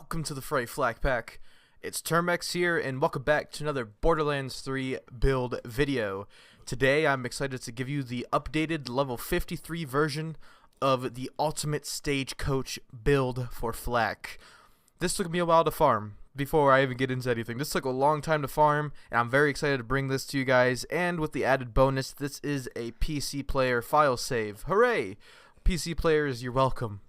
Welcome to the Fray Flak Pack. It's Termex here, and welcome back to another Borderlands 3 build video. Today, I'm excited to give you the updated level 53 version of the ultimate Stagecoach build for Flak. This took me a while to farm before I even get into anything. This took a long time to farm, and I'm very excited to bring this to you guys. And with the added bonus, this is a PC player file save. Hooray! PC players, you're welcome,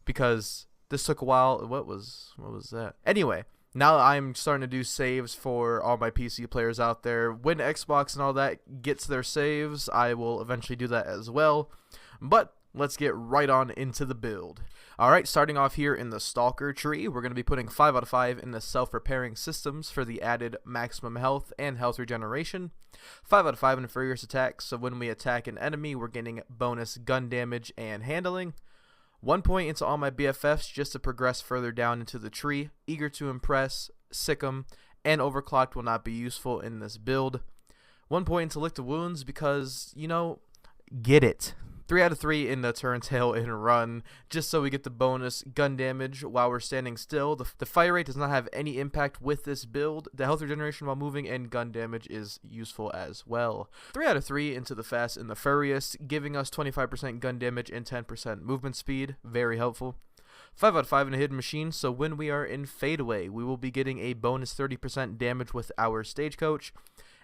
because this took a while. What was that? Anyway, now I'm starting to do saves for all my PC players out there. When Xbox and all that gets their saves, I will eventually do that as well. But let's get right on into the build. Alright, starting off here in the Stalker Tree, we're going to be putting 5 out of 5 in the self-repairing systems for the added maximum health and health regeneration. 5 out of 5 in furious attacks, so when we attack an enemy, we're getting bonus gun damage and handling. 1 point into all my BFFs just to progress further down into the tree. Eager to impress, Sick'em, and Overclocked will not be useful in this build. 1 point into Lick the Wounds because, you know, get it. 3 out of 3 in the turn, tail, and run, just so we get the bonus gun damage while we're standing still. The fire rate does not have any impact with this build. The health regeneration while moving and gun damage is useful as well. 3 out of 3 into the fast and the furious, giving us 25% gun damage and 10% movement speed. Very helpful. 5 out of 5 in a hidden machine, so when we are in fadeaway, we will be getting a bonus 30% damage with our Stagecoach.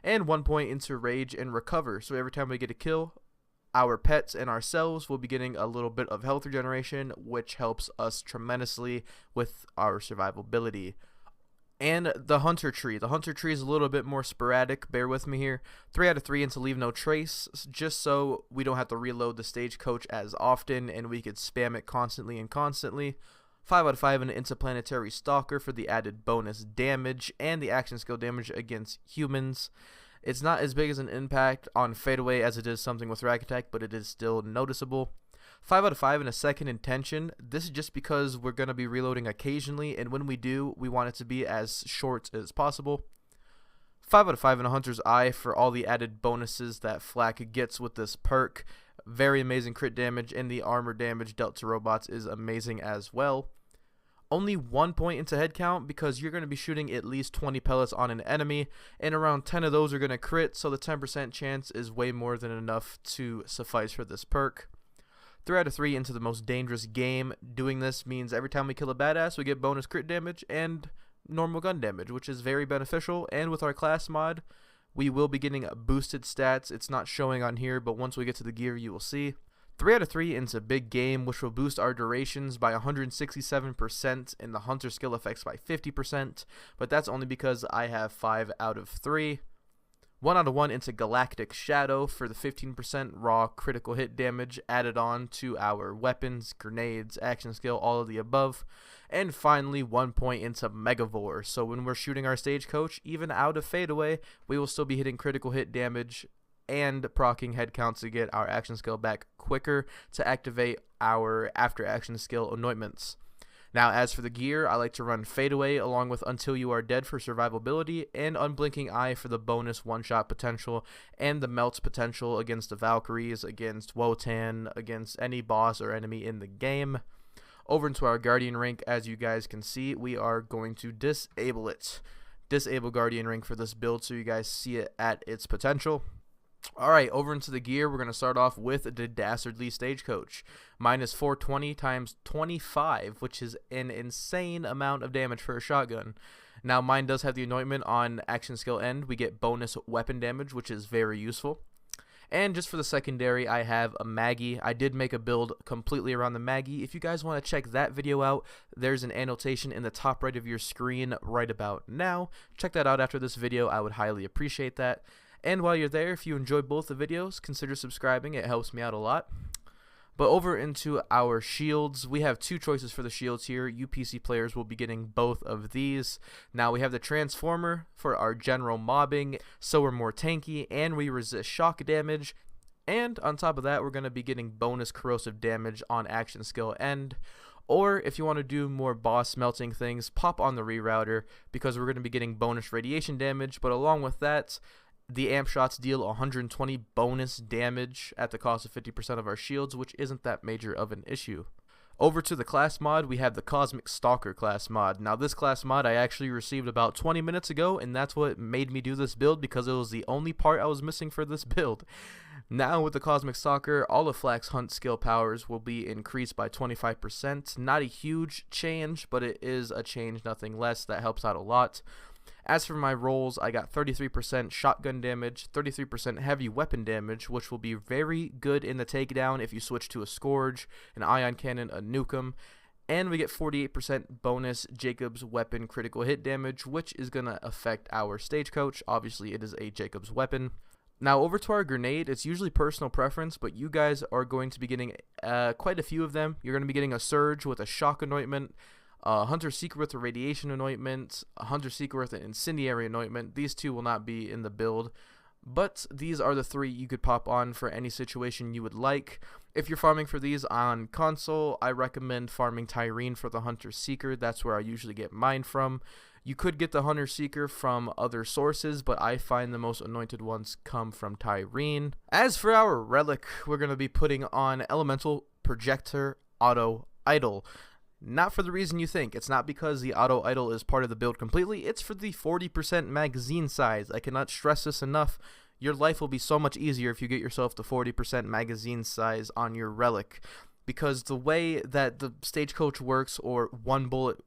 And 1 point into rage and recover, so every time we get a kill, our pets and ourselves will be getting a little bit of health regeneration, which helps us tremendously with our survivability. And the Hunter Tree. The Hunter Tree is a little bit more sporadic. Bear with me here. 3 out of 3 into Leave No Trace, just so we don't have to reload the Stagecoach as often and we could spam it constantly and constantly. 5 out of 5 in Interplanetary Stalker for the added bonus damage and the action skill damage against humans. It's not as big as an impact on fadeaway as it is something with rack attack, but it is still noticeable. 5 out of 5 in a second intention. This is just because we're going to be reloading occasionally, and when we do, we want it to be as short as possible. 5 out of 5 in a Hunter's Eye for all the added bonuses that Flak gets with this perk. Very amazing crit damage, and the armor damage dealt to robots is amazing as well. Only 1 point into head count because you're going to be shooting at least 20 pellets on an enemy, and around 10 of those are going to crit, so the 10% chance is way more than enough to suffice for this perk. 3 out of 3 into the most dangerous game. Doing this means every time we kill a badass, we get bonus crit damage and normal gun damage, which is very beneficial, and with our class mod, we will be getting boosted stats. It's not showing on here, but once we get to the gear, you will see. 3 out of 3 into big game, which will boost our durations by 167% and the hunter skill effects by 50%, but that's only because I have 5 out of 3. 1 out of 1 into Galactic Shadow for the 15% raw critical hit damage added on to our weapons, grenades, action skill, all of the above. And finally, 1 point into Megavore, so when we're shooting our Stagecoach, even out of fadeaway, we will still be hitting critical hit damage and proccing head counts to get our action skill back quicker to activate our after action skill anointments. Now, as for the gear, I like to run fadeaway along with Until You Are Dead for survivability and Unblinking Eye for the bonus one-shot potential and the melt potential against the Valkyries, against Wotan, against any boss or enemy in the game. Over into our Guardian rank, as you guys can see, we are going to disable it. Disable Guardian rank for this build so you guys see it at its potential. Alright, over into the gear, we're going to start off with the Dastardly Stagecoach. Minus 420 times 25, which is an insane amount of damage for a shotgun. Now, mine does have the anointment on action skill end. We get bonus weapon damage, which is very useful. And just for the secondary, I have a Maggie. I did make a build completely around the Maggie. If you guys want to check that video out, there's an annotation in the top right of your screen right about now. Check that out after this video. I would highly appreciate that. And while you're there, if you enjoy both the videos, consider subscribing. It helps me out a lot. But over into our shields, we have 2 choices for the shields here. You PC players will be getting both of these. Now we have the Transformer for our general mobbing, so we're more tanky and we resist shock damage. And on top of that, we're going to be getting bonus corrosive damage on action skill end. Or if you want to do more boss melting things, pop on the rerouter because we're going to be getting bonus radiation damage. But along with that, the amp shots deal 120 bonus damage at the cost of 50% of our shields, which isn't that major of an issue. Over to the class mod, we have the Cosmic Stalker class mod. Now this class mod I actually received about 20 minutes ago, and that's what made me do this build because it was the only part I was missing for this build. Now with the Cosmic Stalker, all of Flak's hunt skill powers will be increased by 25%. Not a huge change, but it is a change, nothing less. That helps out a lot. As for my rolls, I got 33% shotgun damage, 33% heavy weapon damage, which will be very good in the takedown if you switch to a Scourge, an Ion Cannon, a Nukem, and we get 48% bonus Jacob's weapon critical hit damage, which is going to affect our Stagecoach. Obviously, it is a Jacob's weapon. Now, over to our grenade, it's usually personal preference, but you guys are going to be getting quite a few of them. You're going to be getting a Surge with a Shock Anointment, Hunter Seeker with a Radiation Anointment, a Hunter Seeker with an Incendiary Anointment. These two will not be in the build, but these are the three you could pop on for any situation you would like. If you're farming for these on console, I recommend farming Tyrene for the Hunter Seeker. That's where I usually get mine from. You could get the Hunter Seeker from other sources, but I find the most anointed ones come from Tyrene. As for our relic, we're going to be putting on Elemental Projector Auto Idle. Not for the reason you think. It's not because the auto idle is part of the build completely. It's for the 40% magazine size. I cannot stress this enough. Your life will be so much easier if you get yourself the 40% magazine size on your relic. Because the way that the Stagecoach works, or one bullet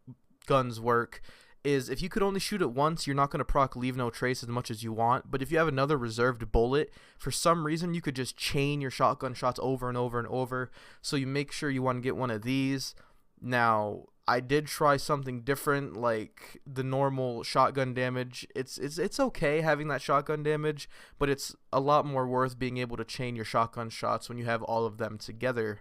guns work, is if you could only shoot it once, you're not going to proc Leave No Trace as much as you want. But if you have another reserved bullet, for some reason you could just chain your shotgun shots over and over and over. So you make sure you want to get one of these. Now, I did try something different, like the normal shotgun damage. It's okay having that shotgun damage, but it's a lot more worth being able to chain your shotgun shots when you have all of them together.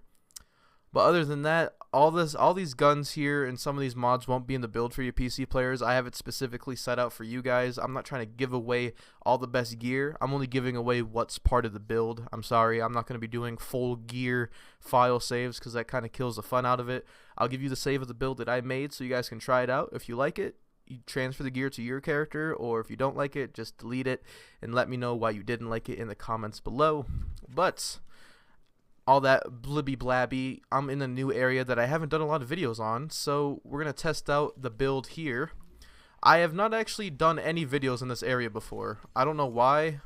But other than that, all these guns here and some of these mods won't be in the build for you PC players. I have it specifically set out for you guys. I'm not trying to give away all the best gear. I'm only giving away what's part of the build. I'm sorry, I'm not going to be doing full gear file saves because that kind of kills the fun out of it. I'll give you the save of the build that I made so you guys can try it out. If you like it, you transfer the gear to your character, or if you don't like it, just delete it and let me know why you didn't like it in the comments below. But all that blibby blabby, I'm in a new area that I haven't done a lot of videos on, so we're going to test out the build here. I have not actually done any videos in this area before. I don't know why.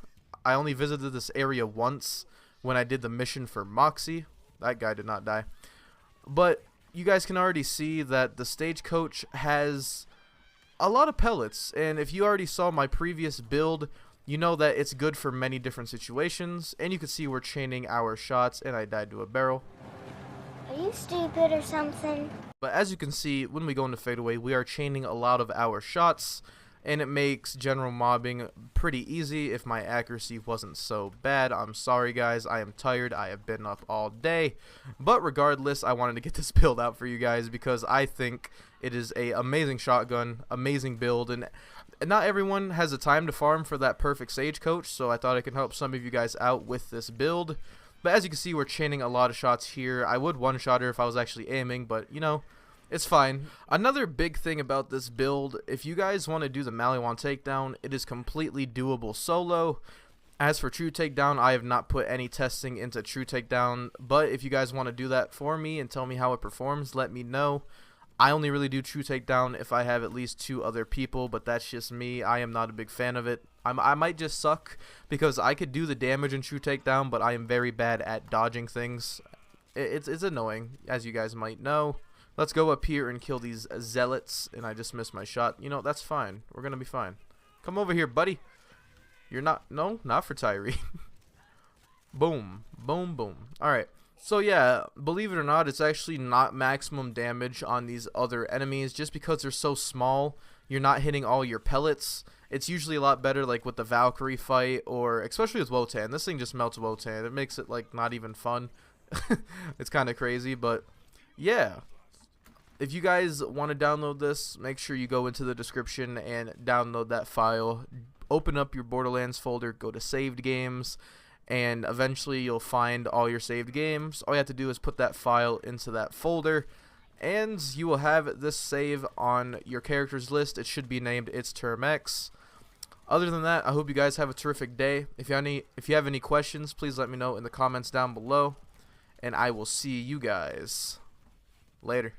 I only visited this area once when I did the mission for Moxie. That guy did not die. But you guys can already see that the Stagecoach has a lot of pellets, and if you already saw my previous build, you know that it's good for many different situations. And you can see we're chaining our shots, and I died to a barrel. Are you stupid or something? But as you can see, when we go into fadeaway, we are chaining a lot of our shots, and it makes general mobbing pretty easy if my accuracy wasn't so bad. I'm sorry guys, I am tired, I have been up all day. But regardless, I wanted to get this build out for you guys because I think it is a amazing shotgun, amazing build, and not everyone has the time to farm for that perfect Stagecoach, so I thought I could help some of you guys out with this build. But as you can see, we're chaining a lot of shots here. I would one-shot her if I was actually aiming, but you know, it's fine. Another big thing about this build, if you guys want to do the Maliwan takedown, it is completely doable solo. As for true takedown, I have not put any testing into true takedown, but if you guys want to do that for me and tell me how it performs, let me know. I only really do true takedown if I have at least 2 other people, but that's just me. I am not a big fan of it. I might just suck because I could do the damage in true takedown, but I am very bad at dodging things. It's annoying, as you guys might know. Let's go up here and kill these zealots, and I just missed my shot. You know, that's fine. We're gonna be fine. Come over here, buddy. You're not, no, not for Tyree. Boom, boom, boom. Alright. So yeah, believe it or not, it's actually not maximum damage on these other enemies. Just because they're so small, you're not hitting all your pellets. It's usually a lot better like with the Valkyrie fight, or especially with Wotan. This thing just melts Wotan. It makes it like not even fun. It's kind of crazy, but yeah. If you guys want to download this, make sure you go into the description and download that file. Open up your Borderlands folder, go to saved games, and eventually you'll find all your saved games. All you have to do is put that file into that folder, and you will have this save on your characters list. It should be named It's Term X. Other than that, I hope you guys have a terrific day. If you have any questions, please let me know in the comments down below, and I will see you guys Later.